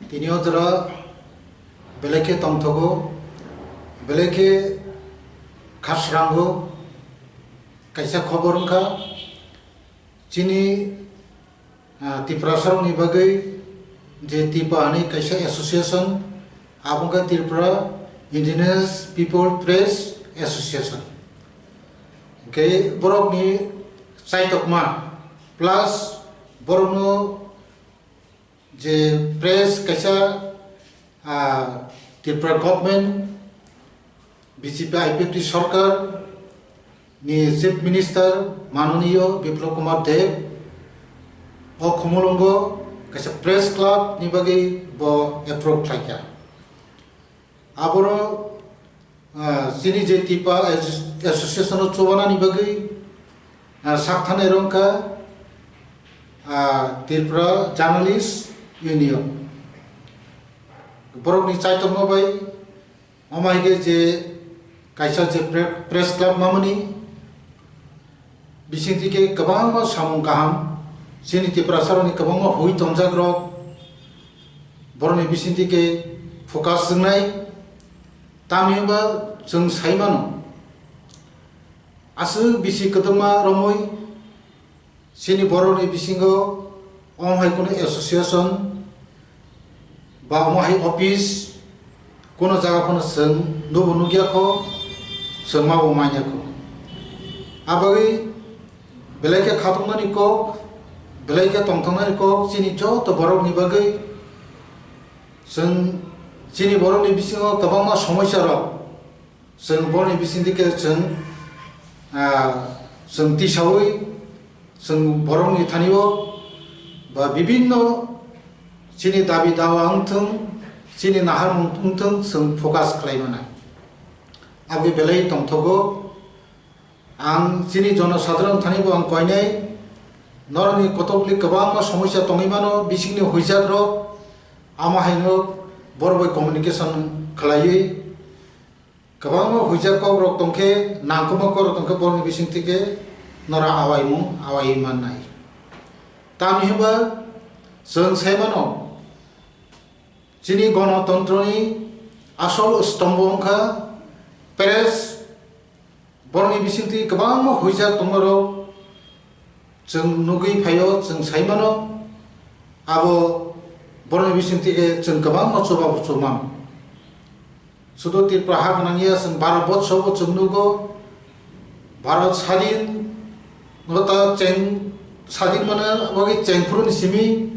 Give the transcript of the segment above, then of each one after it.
Tinio jara beleke tongthogo beleke khasrango kaisa khobor wngkha chini Tripura sarong ni bagai je tipa ani kaisa association abungka Tripura Indigenous People Press Association ke borok ni saitokma plus borokno je press kaisa Tripura government BJP IPP सरकार ni Chief Minister Manoniyo Biplop Kumar Dev o khumulungo kaisa press club ni bagi bo approve khlaika aboro sini je tipa association o chobana ni bagi sakthane rongka Tripura Journalist Union borok ni chaitokno bai amaige je kaisa je press club mamani bising tike kabang ma samung kaham sini Tripura saroni kabang ma hui tongjak rok boroni bising tike focus jengnai tamiba jeng saimano asu bisi ketema romoi sini boroni bisingo omhai kono association ba omhai office kono jaga kono seng nubu nugia ko seng ma omanya ko abagi belai khatungani ko belai tongtongani ko sini jo to borok ni bagai seng sini borok ni bisingo kabangma samosa rok seng borok ni bising dike seng tisawi seng borok ni thanibo ba bibinno sini dabi dawa angthung sini nahar mungthung seng focus khlaimana abi belai tongthogo ang sini jonosadharon thanibo ang koinai noroni kotokli kabangma samosa tongimano bisingni huijak rok ama haino borbai communication khlaiui kabangma huijak kok rok tongkhe nangkoma kor tongkhe borni bising tike nora awai mannai tamhiba seng saimano sini ganatantroni asol stombo wngkha press borni bisinti kabangma huijak tongmaro jeng nugui phayo jeng saimano abo borni bisinti ke jeng kabangma choba chomam sudo Tripura hak nangya jeng 12 botshor bo jeng nugo Bharat Sadin ngota cheng Sadin mana bagi chengpurun simi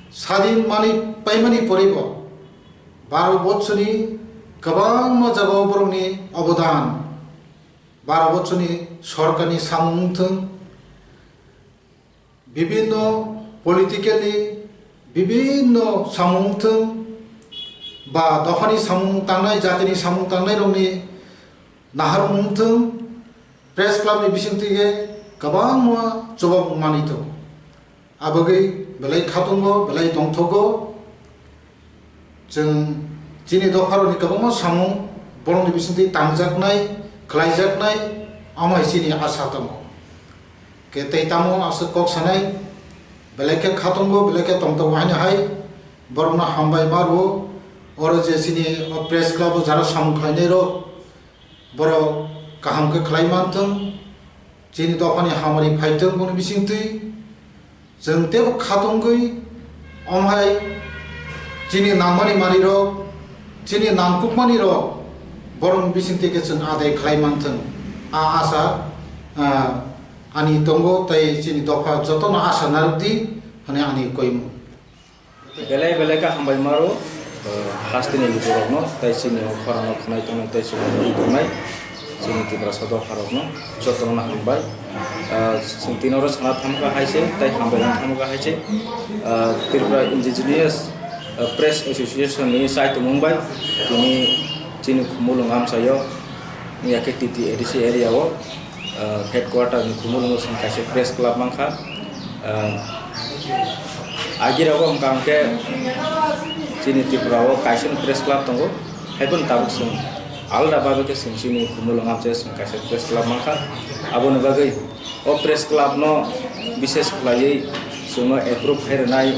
Sadin mani paimani poribo 12 botshori kabangma jaga borni অবদান 12 বছরনি সরকারি সামুংথং বিভিন্ন politically বিভিন্ন সামুংথং বা দফানি সামুং তাংনাই জাতিনি সামুং তাংনাই রংনি Nahar মুংথং press ক্লাবনি বিসিংতিগে गोबां मुवा जबाब मानितो आबगै बेलाय खातंगो बेलाय दंथगो जों जिनि दफारनि गोबां सामु बरंनि बिसिंति तांजाकनाय खलायजाकनाय आमाय जिनि आसा दङ के तैतामो आसा कक सानाय बेलायके खातंगो बेलायके दंथगो हायनो हाय बरंना हामबाय मारो और जे जिनि प्रेस क्लब जारा सामु खलायनाय रो बर गाहामखौ खलायमानथों जिनि दफानि हामारि फायथों बुंनो बिसिंथि जों तेब खातंगै अमहाय जिनि नांमानि मानि रो जिनि नांकुकमानि रो बरं बिसिंथिके जों आदाय खलायमानथों आ आसा आनि दंगो तै जिनि दफा जतन आसा नारदि हने आनि कयमु बेलाय बेलायका हामबाय मारो हास्तिनि लिबरनो तै सिनि खरानो खनाय तनो तै सिनि दंनाय जोंनि त्रिपुरा सदर भारतनो जतन हामबाय जों तिनरो साना थामगा हायसे तै हामबाय थामगा हायसे त्रिपुरा इंडिजिनियस प्रेस एसोसिएशन नि साइट मुंबई तिनि जिनि खुमुलुंग आमसायो याके टीटी एडीसी एरियाव हेडक्वार्टर नि खुमुलुंग सं कासे प्रेस क्लब मांखा आगिराव हमकांके जिनि त्रिपुराव काइसन प्रेस क्लब दंगो हेबन ताबुसुं आलदा बाबेके सिंसिनि खुमुलुंग आमसे सं कासे प्रेस क्लब मांखा आबोनो बागै ओ प्रेस क्लब नो विशेष खलायै जोङो एप्रुव हेरनाय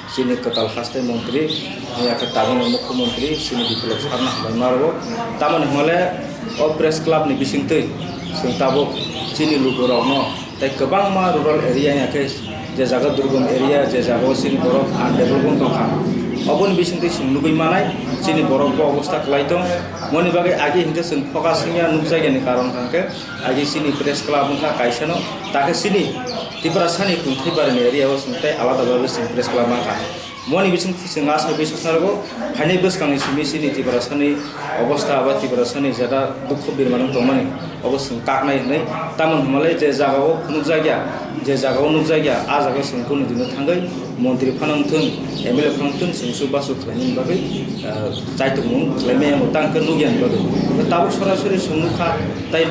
sini ketal haste menteri ya ketabung mukhomantri sini diplok sarna maro taman hole o press club ni bisingtei sing tabuk sini lugorokno tai kebang ma rural area nya ke je jaga durgam area je jaga sini borok undevelopment tongkha obon bisingtei sing nugui manai sini borok bo obostha klaitong moni bagai agi hingke sing focus nya nukjai ni karon kangke agi sini press club ungkha kaisano take sini tiprasani kunthai barani area o singtai alada babe sing press club mangkha moni bisingti sing asa bisasargo phane beskang sini sini tiprasani obostha ba tiprasani jada dukho birmanam tongmani obosing kaknai nei tamon hmalai je jagao nukjagya a jaga sing kono dino thangai মন্ত্রী ফানাংথুন MLA ফানাংথুন sing subasu thlaini bagai chaitumung thlaime mutangke nugian bagai tabuk sorasori sungnuka tai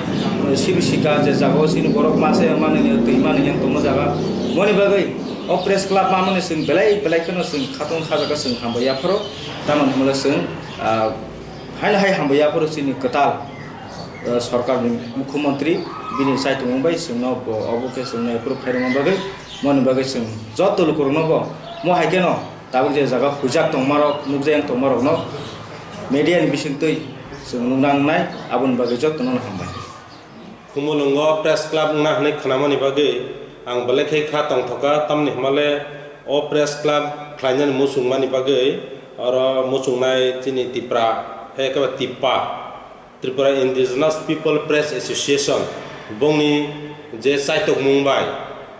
sibisika je jago sini borok mase mane tuimane yang tomo jaga moni bagai o press club mamane sing belai kono sing khatong khajaga sing hambaya phoro tamon hamala sing hai hambaya phoro sini ketal সরকার মুখ্যমন্ত্রী বিনি সাইতুং by সিংনো অবকে সিংনো approve খাইরং বাগে মন বাগে সিং যত লুকুর নব মো হাইকেন তাবুক যে জায়গা হুজাক তংমারক নুকজায়াং তংমারক ন মিডিয়া नि बिसिंतै सिं नुनांनाय आबुन बागे जत नन हामबाय कुमुलंग प्रेस क्लब ना हने खनामनि बागे आं बलेखै खा तंथका तमनि हमाले ओ प्रेस क्लब खाइनन मुसुंगमानि बागे और मुसुंगनाय तिनि तिप्रा हे के तिप्पा Tripura Indigenous People Press Association bongni je saitok mumbai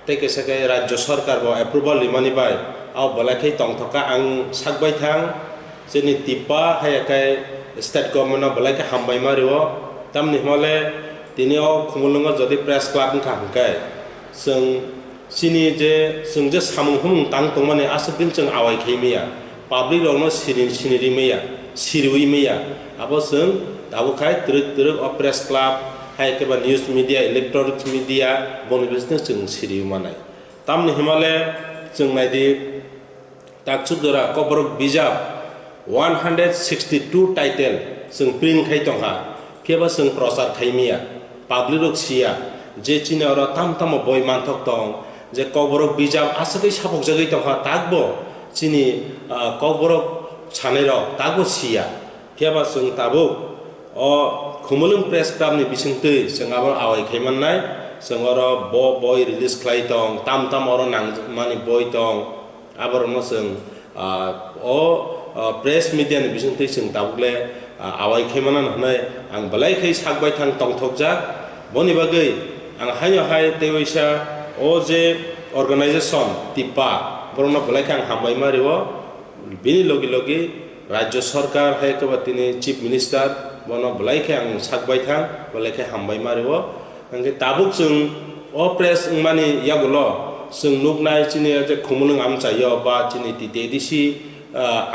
teke sakai rajya sarkar bo approval limani bai au balakai tongthoka ang sakbai thang jeni tipa hayakai state government balakai hambai mario tamni hmale tinio khumulunga jodi press club ka hangkai sing sini je samung humung tang tongmani asudin chung awai khaimiya public rogno siniri meya sirui meya abo sing tabukai teruk o press club hai ke news media electronic media boni business chung siri manai tamni himale chung naidi takchudora kobrok bijab 162 title sung print khai tongha pheba sung prosar khaimia public rok sia je chinora tam boi manthok tong je kobrok bijab asagei sabok jagai tongha takbo chini kobrok chanero takbo sia pheba sung tabuk o khumulung press club ni bisingtei sengabor awai khaimanai sengoro boy release khlai tong tam oro nang mani boy tong abor mo seng o press media ni bisingtei seng tabukle awai khaimana hanai ang balai khai sakbai thang tongthokjak boni bagai ang hayo hai tewaisa o je organization tipa borno balai khang hambai mariwo bini logi rajya sarkar hai ke batini chief minister bono belai ke ang sakbai thang belai ke hambai mariwo angke tabuk sung o press mani yagulo sung nuknai chini je khumulung amchayo ba chini titedisi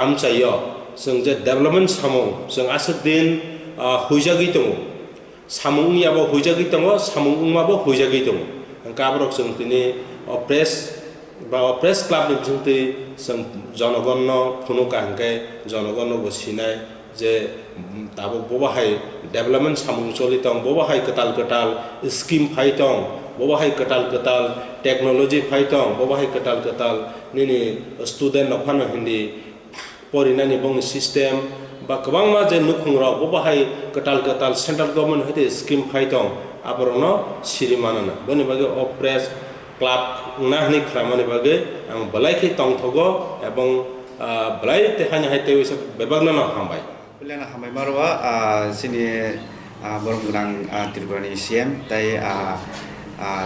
amchayo sung je development samung sung asudin huijagi tongo samung ya bo huijagi tongo samung ma bo huijagi tongo angka abrok sung tini o press club ni jungti sung jonogonno phunuka angke jonogonno bo sinai je tabo bobahai development samung choli tong bobahai ketal scheme phai tong bobahai ketal technology phai tong bobahai ketal nini student nokhano hindi porinani bong system ba kabang ma je nukhungra bobahai ketal central government hite scheme phai tong aborno sirimanana boni bage o press club nahni khramani bage ang balai khi tong thogo ebong balai te hani haite wisa bebagna na hambai Pilihan hamai marwa sini borong gedang Tripura ni CM tai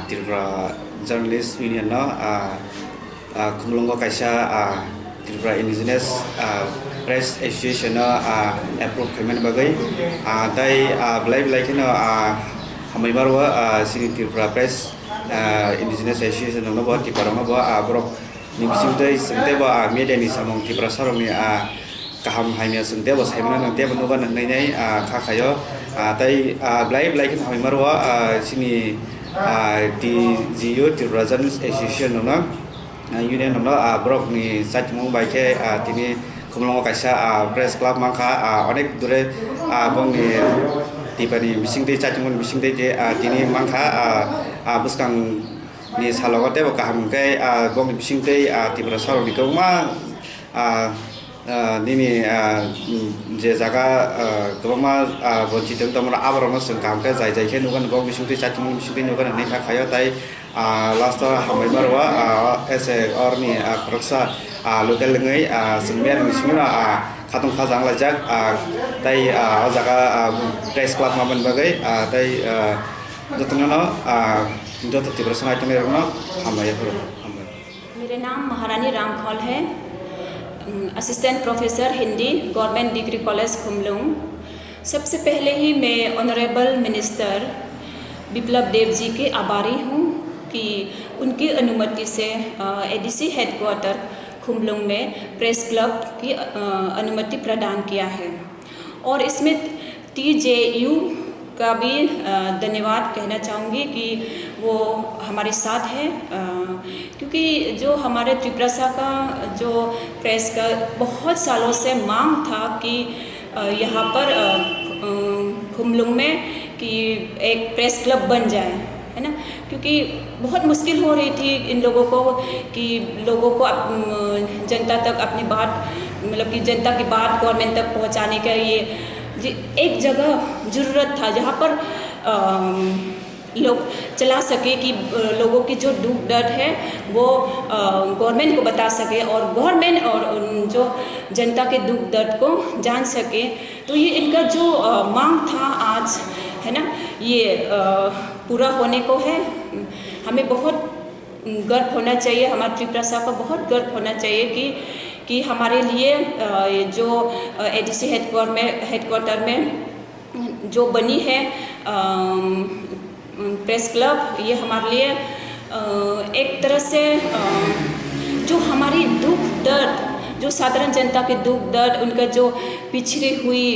Tripura Journalist Union no kumulonggo kaisa Tripura Indigenous Press Association no approve kaiman bagai tai belai kena hamai marwa sini Tripura Press Indigenous Association no bo Tripura no bo borok ni bisudai sente bo media ni samong Tripura sarong ni kaham haimia sungte bo saimana nang te banuga nang nai kha khayo tai blai kan hamai marwa sini di GU Tripura Journalist Association no union no brok ni sajmung bai ke tini kumlong kaisa press club mangkha onek dure bong ni tipani bisingte sajmung bisingte je tini mangkha buskang ni salogote bo kaham ke bong bisingte Tripura sarong ni koma nini je jaga gobama bonchi tem tomra abrama sung kam ka jai jai khe nugan go bisung ti chatung bisung ti nugan ne kha khayo tai last hamai marwa ese orni khraksa local ngai sungmer bismira khatung khajang lajak tai o jaga press club ma ban bagai tai jotno jot ti प्रश्न item में रखना हमारे मेरा नाम महारानी रामखौल है, assistant professor Hindi government degree college Khumulung. सबसे पहले ही मैं ऑनरेबल मिनिस्टर बिप्लब देव जी के आभारी हूँ कि उनकी अनुमति से एडीसी हेडक्वार्टर खुमलुंग में प्रेस क्लब की अनुमति प्रदान किया है और इसमें TJU का भी धन्यवाद कहना चाहूँगी कि वो हमारे साथ है, क्योंकि जो हमारे त्रिपुरा का जो प्रेस का बहुत सालों से मांग था कि यहाँ पर खुमलुंग में कि एक प्रेस क्लब बन जाए, है ना, क्योंकि बहुत मुश्किल हो रही थी इन लोगों को कि लोगों को जनता तक अपनी बात मतलब कि जनता की बात गवर्नमेंट तक पहुँचाने का ये एक जगह ज़रूरत था जहाँ पर लोग चला सके कि लोगों की जो दुख दर्द है वो गवर्नमेंट को बता सके और गवर्नमेंट और जो जनता के दुख दर्द को जान सके। तो ये इनका जो मांग था आज, है ना, ये पूरा होने को है। हमें बहुत गर्व होना चाहिए, हमारे त्रिपुरा को बहुत गर्व होना चाहिए कि हमारे लिए जो एडीसी हेडक्वार्टर में जो बनी है प्रेस क्लब, ये हमारे लिए एक तरह से जो हमारी दुख दर्द, जो साधारण जनता के दुख दर्द, उनका जो पिछड़ी हुई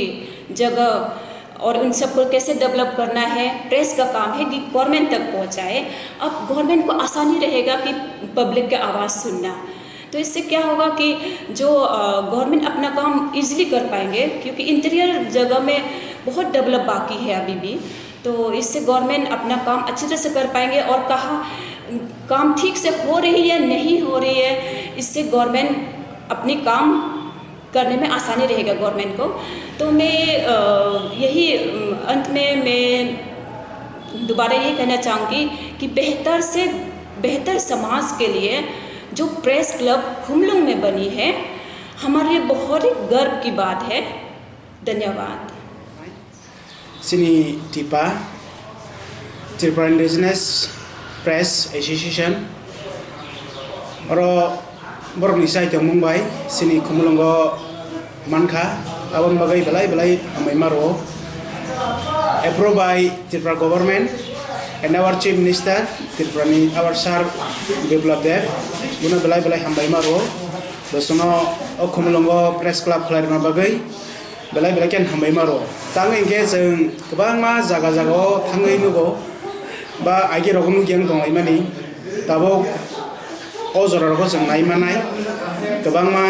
जगह और उन सबको कैसे डेवलप करना है, प्रेस का काम है कि गवर्नमेंट तक पहुंचाए। अब गवर्नमेंट को आसानी रहेगा कि पब्लिक की आवाज़ सुनना, तो इससे क्या होगा कि जो गवर्नमेंट अपना काम इजीली कर पाएंगे, क्योंकि इंटीरियर जगह में बहुत डेवलप बाकी है अभी भी। तो इससे गवर्नमेंट अपना काम अच्छी तरह से कर पाएंगे और कहाँ काम ठीक से हो रही है नहीं हो रही है, इससे गवर्नमेंट अपनी काम करने में आसानी रहेगा गवर्नमेंट को। तो मैं यही अंत में मैं दोबारा ये कहना चाहूँगी कि बेहतर से बेहतर समाज के लिए जो प्रेस क्लब खुमलुंग में बनी है हमारे लिए बहुत ही गर्व की बात है। धन्यवाद। Sini Tripura Indigenous Press Association oro borok ni sai tong Mumbai sini khumulungo mankha abon bagai belai hamai maro approved by Tripura government and our chief minister Tripura ni our sir Biplab Dev guna belai hambai maro dosono o khumulungo press club khlairma bagai belai ken hambai maro tang engge जों गोबां मा जागा थाङै नुगो बा आगे रगनु गियां दं इमानि दाबो अजररखौ जों नायमानाय गोबां मा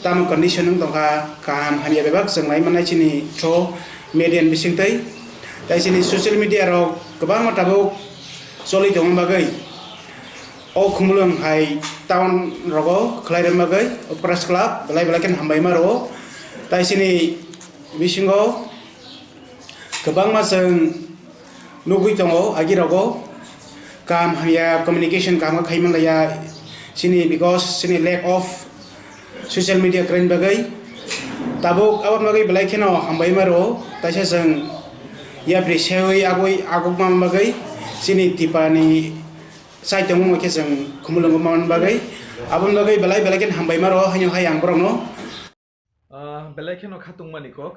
ताम कन्डिशन दंखा काम हानिया बेबाक जों नायमानाय चिनि थ्र मेडियान बिसिंतै दाइसिनि ससियेल मिडिया रो गोबां मा दाबो चलि दं बागै ओ खुमलुं हाय टाउन रगो खलायरम बागै press club belai ken hambai maro दाइसिनि बिसिंगो गोबां मा जों नुगै दङ आगिरावगो काम हानिया कम्युनिकेशन काम खाइमानलाया सिनि बिकज सिनि लैक ऑफ सोशल मीडिया क्रेन बागै दाबो आबाद बागै belai केनो hambai maro ताइसे जों या ब्रिसेवै आगुमा बागै सिनि तिपानि साइतों मके जों खुमलुंगो मान बागै आबन बागै belai केन hambai maro हायो हाय आं बरनो belai केनो खातुं मानिकक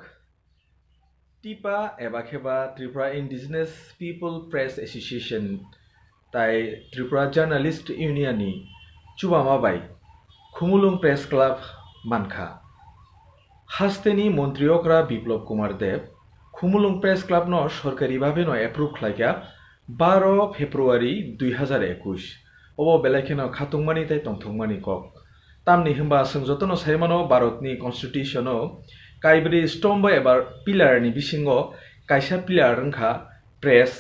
टिपा एबा खेबा Tripura indigenous people press association ताई त्रिपुरा जर्नलिस्ट यूनियन चुबामा बाई खुमुलुंग प्रेस क्लब मानखा हास्तेनी मंत्रियोकरा बिप्लब कुमार देव खुमुलुंग प्रेस क्लब नो सरकारी भावे नो एप्रूव खालाया 12 फेब्रुआरी 2021 ओबो बेलाखेनो खातुंगमानि ताई तंथुंगमानि कक तामनि हिंबा संजतनो सायमानो भारतनि कन्स्टिट्यूशनो काइब्री स्तम्भ एबा पिलारनि बिसिङो कायसा पिलार रंखा प्रेस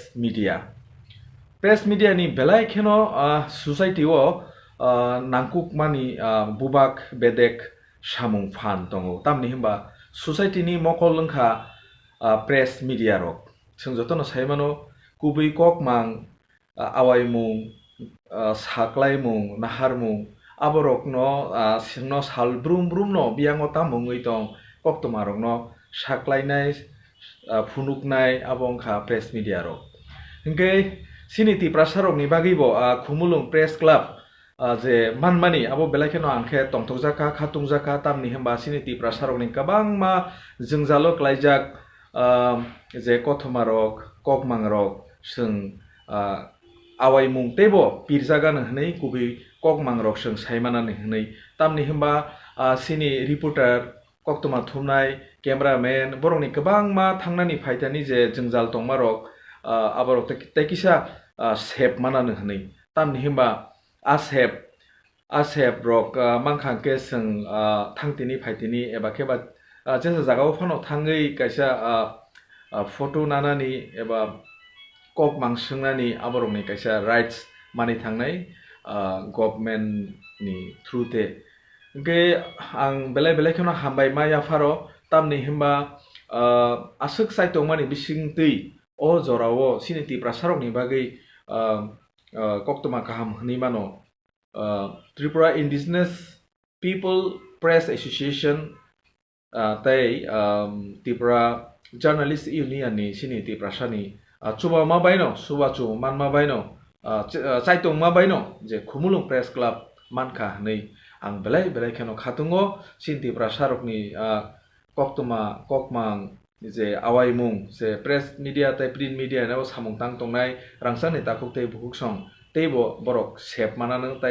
मिडियानि बेलाखेनो सोसाइटिओ नांकुकमानि बुबाक बेदेक samung fan tongo tamni himba society ni mokol lengkha press media rok sing jotono saimano kubui kok mang awai mung saklai mung nahar mung aborok no singno sal brum brum no biango tamungui tong kok tomarok no saklainai phunuknai abongkha press media rok hingke sini ti prasarok ni bagi bo khumulung press club je manmani abo belai no angkhe tongtokjaka khatungjaka tamni hemba sini ti prasarok ni kabang ma jingzalo klaijak je kothomarok kokmangrok sing awai mung tebo pirjaga nai kubi kokmangrok sing saimana nai tamni hemba sini reporter koktoma thumnai cameraman borok ni kabang ma thangnani phaitani je jingjal tongmarok aborok tekisa sep mana nai tamni hemba asep rok mangkhangke sing thangtini phaitini eba kheba jesa jagao phano thangai kaisa photo nanani eba kok mangsungnani aborokni kaisa rights mani thangnai government ni through te hingke ang belai belai kheno hambai maya pharo tamni himba asuk sai tongmani bising tui o jorao sini ti prasarok ni bagui koktoma kaham hni mano Tripura Indigenous People Press Association tai Tripura Journalist Union ni sini ti prasani chuba ma baino suba chu man ma baino chaitong ma baino je khumulung press club mankha nei ang belai belai kheno khatungo sinti prasarok ni koktoma kokmang je awai mung je press media tai print media na samung tang tongnai rangsani takuk tei bukuksong teibo borok sep mananang tai